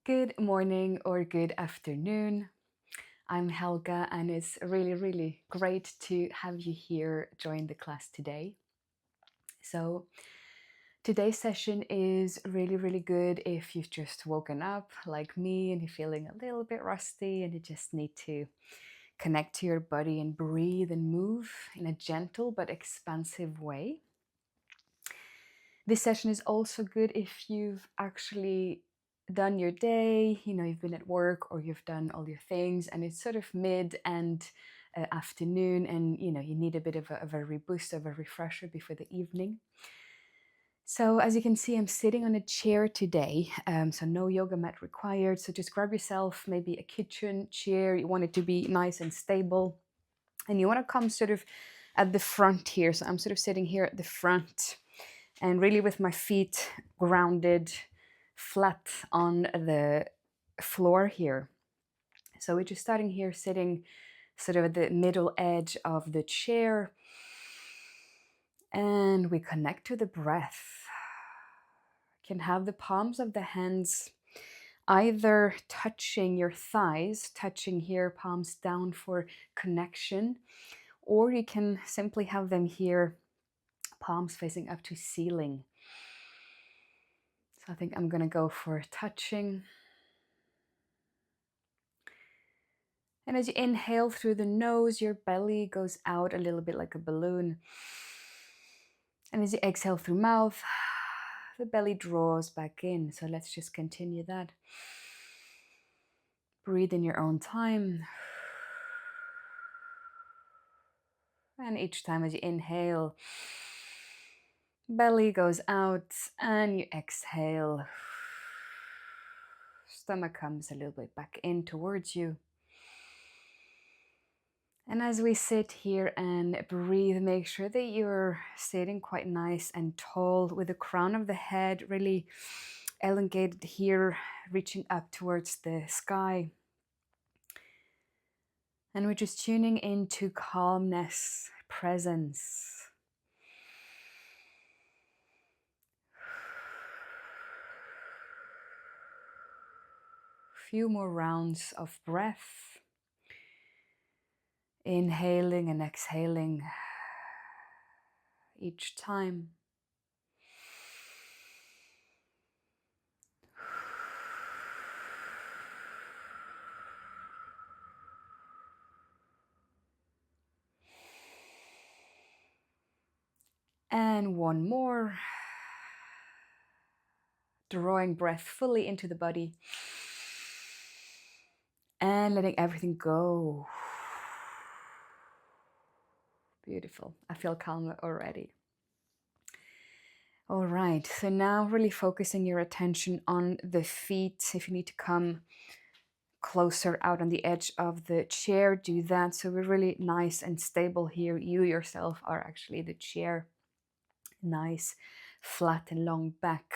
Good morning or good afternoon. I'm Helga, and it's really great to have you here join the class today. So, today's session is really good if you've just woken up like me and you're feeling a little bit rusty and you just need to connect to your body and breathe and move in a gentle but expansive way. This session is also good if you've actually done your day, you've been at work or you've done all your things and it's sort of mid and afternoon and you need a bit of a reboost, of a refresher before the evening. So as you can see, I'm sitting on a chair today, so no yoga mat required. So just grab yourself maybe a kitchen chair. You want it to be nice and stable, and you want to come sort of at the front here. So I'm sort of sitting here at the front and really with my feet grounded flat on the floor here. So we're just starting here, sitting sort of at the middle edge of the chair, and we connect to the breath. You can have the palms of the hands either touching your thighs, touching here, palms down for connection, or you can simply have them here, palms facing up to ceiling. So I think I'm going to go for touching. And as you inhale through the nose, your belly goes out a little bit like a balloon. And as you exhale through mouth, the belly draws back in. So let's just continue that. Breathe in your own time. And each time as you inhale, belly goes out, and you exhale. Stomach comes a little bit back in towards you. And as we sit here and breathe, make sure that you're sitting quite nice and tall with the crown of the head really elongated here, reaching up towards the sky. And we're just tuning into calmness, presence. Few more rounds of breath. Inhaling and exhaling each time. And one more. Drawing breath fully into the body. And letting everything go. Beautiful. I feel calmer already. All right, so now really focusing your attention on the feet. If you need to come closer out on the edge of the chair, do that. So we're really nice and stable here. You yourself are actually the chair. Nice, flat and long back.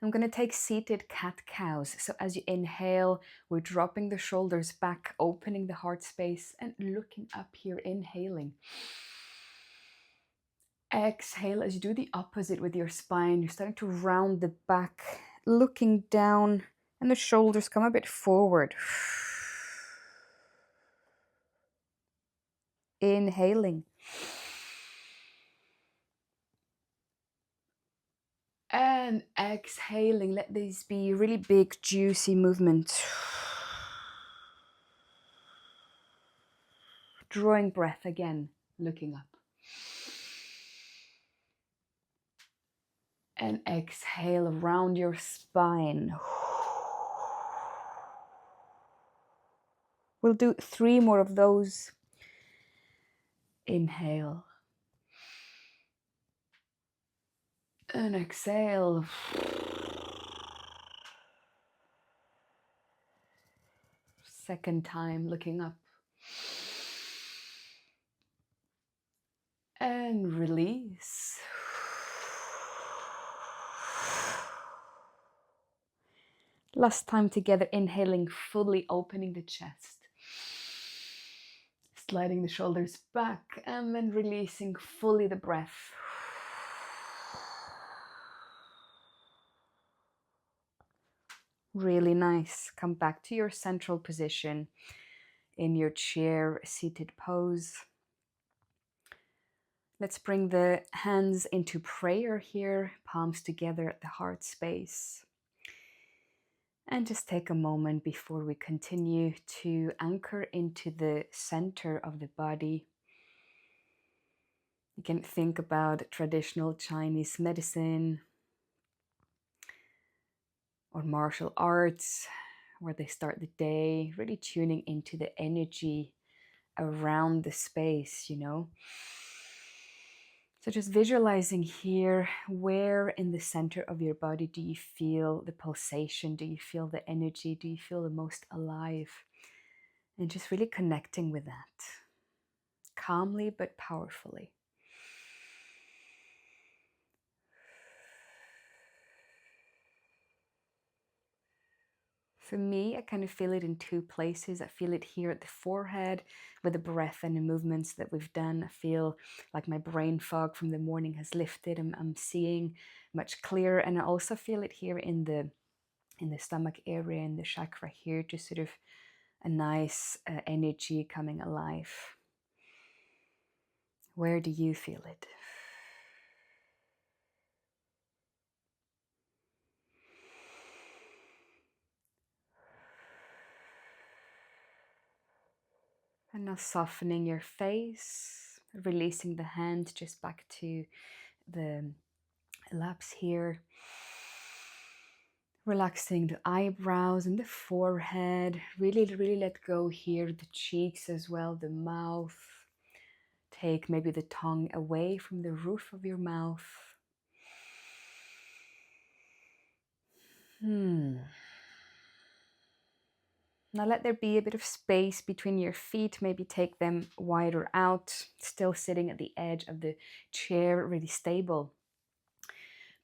I'm going to take seated cat-cows. So as you inhale, we're dropping the shoulders back, opening the heart space and looking up here, inhaling. Exhale as you do the opposite with your spine. You're starting to round the back, looking down, and the shoulders come a bit forward. Inhaling. And exhaling. Let these be really big, juicy movements. Drawing breath again, looking up. And exhale around your spine. We'll do 3 more of those. Inhale. And exhale. Second time, looking up. And release. Last time together, inhaling, fully opening the chest. Sliding the shoulders back and then releasing fully the breath. Really nice. Come back to your central position in your chair seated pose. Let's bring the hands into prayer here, palms together at the heart space. And just take a moment before we continue to anchor into the center of the body. You can think about traditional Chinese medicine or martial arts, where they start the day, really tuning into the energy around the space, you know. So just visualizing here, where in the center of your body do you feel the pulsation? Do you feel the energy? Do you feel the most alive? And just really connecting with that, calmly but powerfully. For me, I kind of feel it in two places. I feel it here at the forehead with the breath and the movements that we've done. I feel like my brain fog from the morning has lifted. I'm seeing much clearer. And I also feel it here in the stomach area, in the chakra here, just sort of a nice energy coming alive. Where do you feel it? And now softening your face, releasing the hand just back to the laps here. Relaxing the eyebrows and the forehead. Really, really let go here, the cheeks as well, the mouth. Take maybe the tongue away from the roof of your mouth. Now let there be a bit of space between your feet. Maybe take them wider out, still sitting at the edge of the chair, really stable.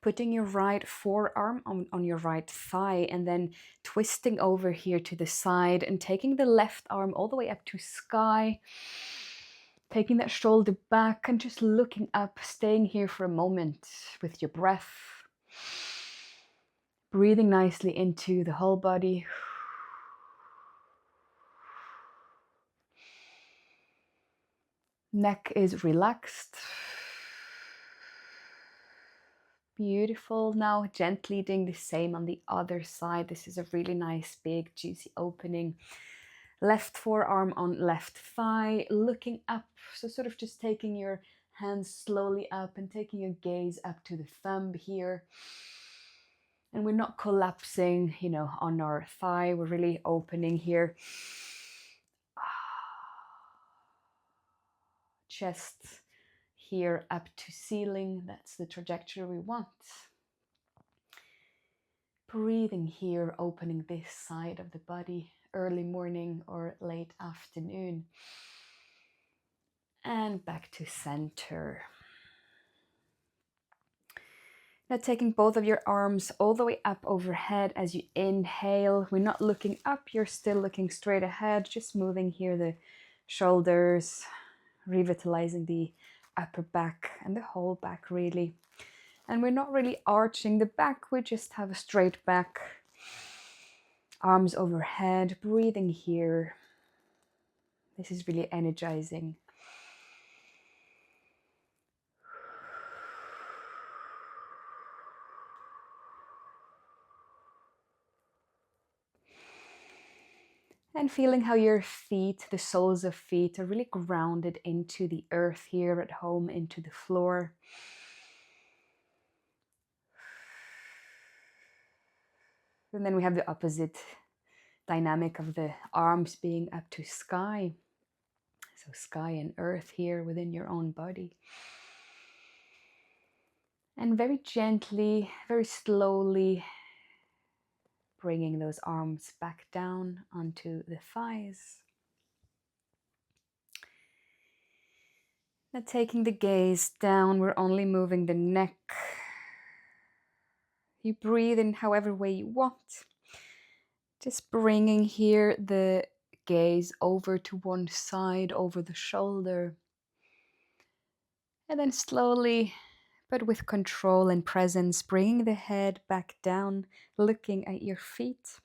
Putting your right forearm on your right thigh and then twisting over here to the side and taking the left arm all the way up to sky. Taking that shoulder back and just looking up, staying here for a moment with your breath. Breathing nicely into the whole body. Neck is relaxed. Beautiful. Now gently doing the same on the other side. This is a really nice, big, juicy opening. Left forearm on left thigh, looking up. So sort of just taking your hands slowly up and taking your gaze up to the thumb here. And we're not collapsing, you know, on our thigh. We're really opening here. Chest here up to ceiling. That's the trajectory we want. Breathing here, opening this side of the body, early morning or late afternoon. And back to center. Now taking both of your arms all the way up overhead as you inhale. We're not looking up, you're still looking straight ahead, just moving here the shoulders, revitalizing the upper back and the whole back really. And we're not really arching the back, we just have a straight back. Arms overhead, breathing here. This is really energizing. And feeling how your feet, the soles of feet, are really grounded into the earth here at home, into the floor. And then we have the opposite dynamic of the arms being up to sky. So sky and earth here within your own body. And very gently, very slowly, bringing those arms back down onto the thighs. Now taking the gaze down, we're only moving the neck. You breathe in however way you want. Just bringing here the gaze over to one side, over the shoulder. And then slowly but with control and presence, bringing the head back down, looking at your feet.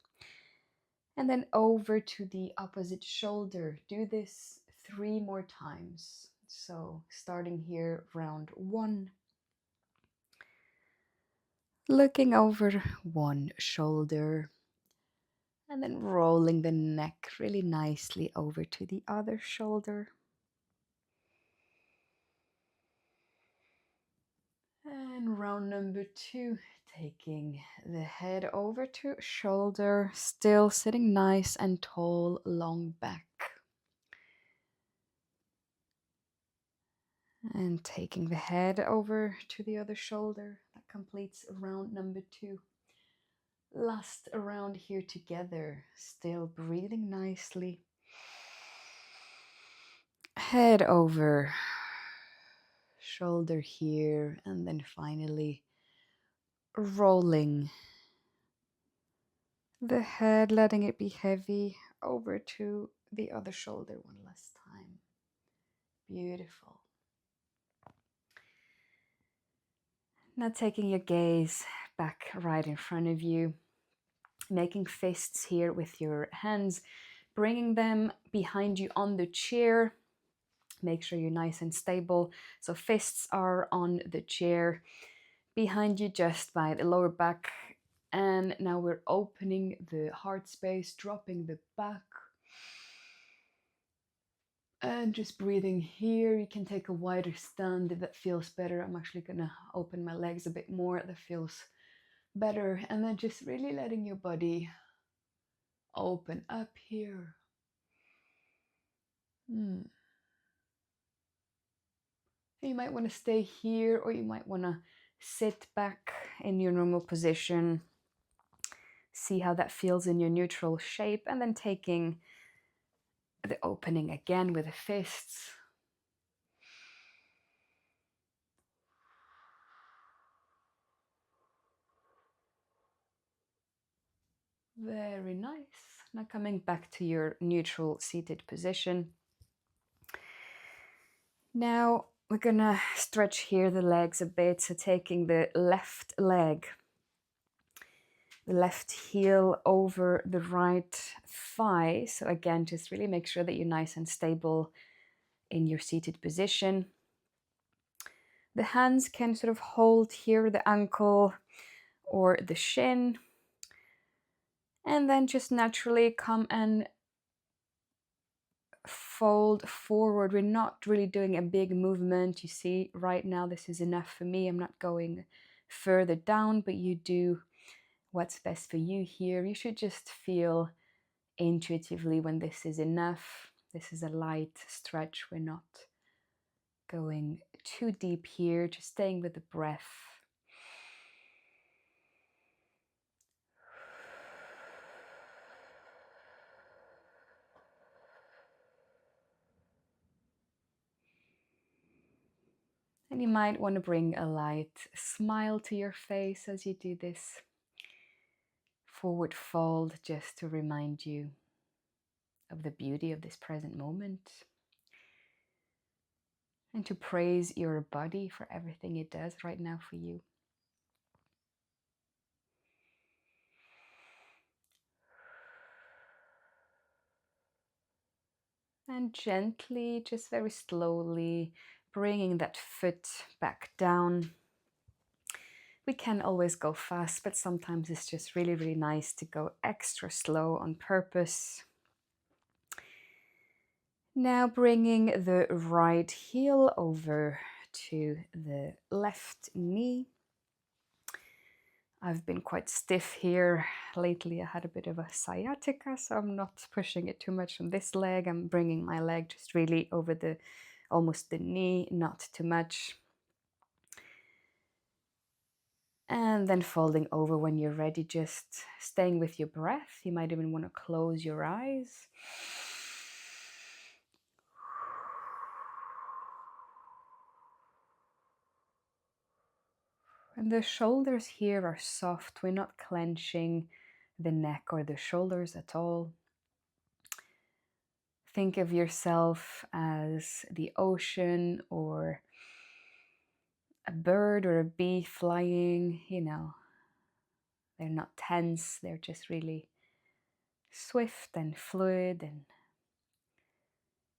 And then over to the opposite shoulder. Do this 3 more times. So starting here, round 1. Looking over one shoulder. And then rolling the neck really nicely over to the other shoulder. And round number 2, taking the head over to shoulder, still sitting nice and tall, long back. And taking the head over to the other shoulder. That completes round number 2. Last round here together, still breathing nicely. Head over, shoulder here, and then finally rolling the head, letting it be heavy, over to the other shoulder one last time. Beautiful. Now taking your gaze back right in front of you, making fists here with your hands, bringing them behind you on the chair. Make sure you're nice and stable. So fists are on the chair behind you just by the lower back. And now we're opening the heart space, dropping the back. And just breathing here. You can take a wider stand if that feels better. I'm actually gonna open my legs a bit more. That feels better. And then just really letting your body open up here. You might want to stay here, or you might want to sit back in your normal position. See how that feels in your neutral shape, and then taking the opening again with the fists. Very nice. Now coming back to your neutral seated position. Now we're gonna stretch here the legs a bit. So taking the left leg, the left heel over the right thigh. So again, just really make sure that you're nice and stable in your seated position. The hands can sort of hold here the ankle or the shin. And then just naturally come and fold forward. We're not really doing a big movement. You see, right now this is enough for me. I'm not going further down, but you do what's best for you here. You should just feel intuitively when this is enough. This is a light stretch. We're not going too deep here, just staying with the breath. And you might want to bring a light smile to your face as you do this forward fold, just to remind you of the beauty of this present moment and to praise your body for everything it does right now for you. And gently, just very slowly, bringing that foot back down. We can always go fast, but sometimes it's just really, really nice to go extra slow on purpose. Now bringing the right heel over to the left knee. I've been quite stiff here lately. I had a bit of a sciatica, so I'm not pushing it too much on this leg. I'm bringing my leg just really over almost the knee, not too much. And then folding over when you're ready, just staying with your breath. You might even want to close your eyes. And the shoulders here are soft. We're not clenching the neck or the shoulders at all. Think of yourself as the ocean or a bird or a bee flying, they're not tense, they're just really swift and fluid and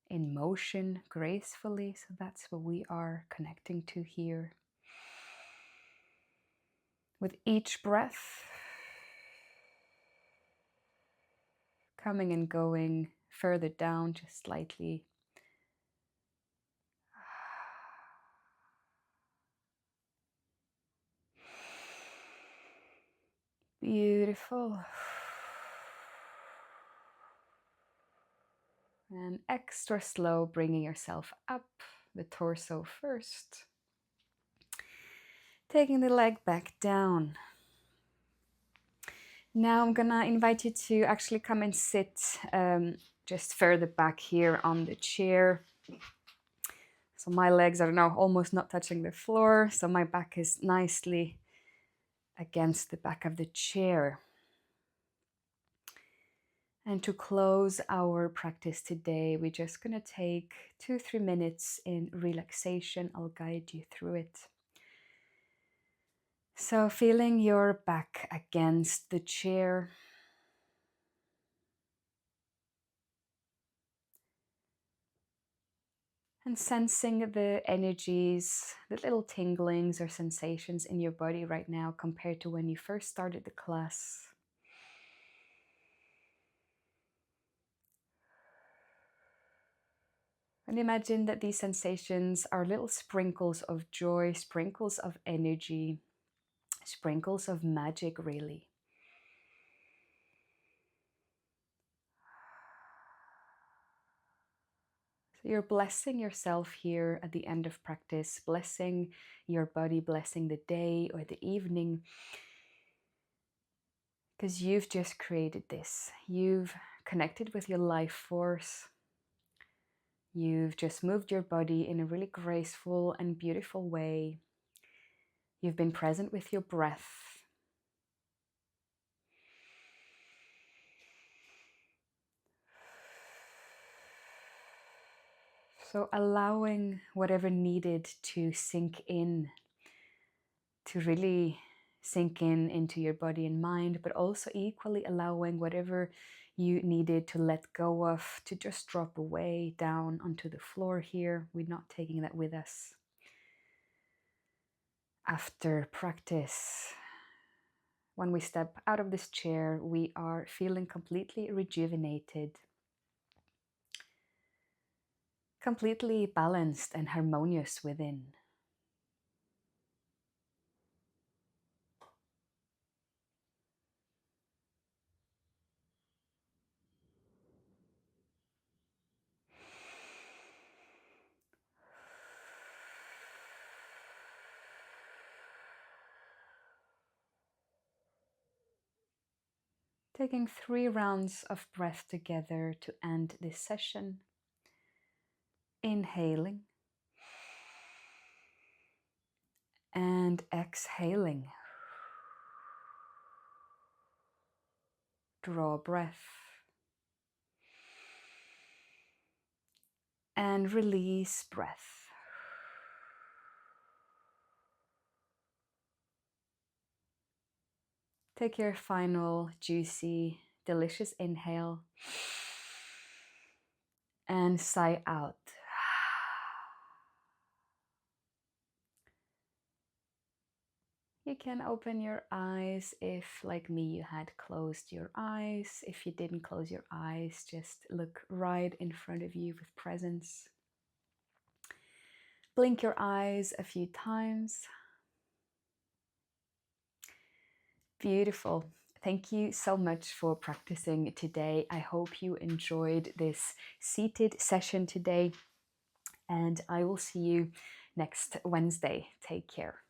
in motion gracefully. So that's what we are connecting to here. With each breath, coming and going further down just slightly. Beautiful. And extra slow, bringing yourself up, the torso first. Taking the leg back down. Now I'm gonna invite you to actually come and sit just further back here on the chair. So my legs are now almost not touching the floor, so my back is nicely against the back of the chair. And to close our practice today, we're just gonna take 2-3 minutes in relaxation. I'll guide you through it. So feeling your back against the chair. And sensing the energies, the little tinglings or sensations in your body right now compared to when you first started the class. And imagine that these sensations are little sprinkles of joy, sprinkles of energy, sprinkles of magic, really. So you're blessing yourself here at the end of practice, blessing your body, blessing the day or the evening, because you've just created this. You've connected with your life force. You've just moved your body in a really graceful and beautiful way. You've been present with your breath. So allowing whatever needed to sink in, to really sink in into your body and mind, but also equally allowing whatever you needed to let go of to just drop away down onto the floor here. We're not taking that with us. After practice, when we step out of this chair, we are feeling completely rejuvenated, completely balanced and harmonious within. Taking 3 rounds of breath together to end this session. Inhaling and exhaling. Draw breath and release breath. Take your final juicy, delicious inhale and sigh out. You can open your eyes if, like me, you had closed your eyes. If you didn't close your eyes, just look right in front of you with presence. Blink your eyes a few times. Beautiful. Thank you so much for practicing today. I hope you enjoyed this seated session today, and I will see you next Wednesday. Take care.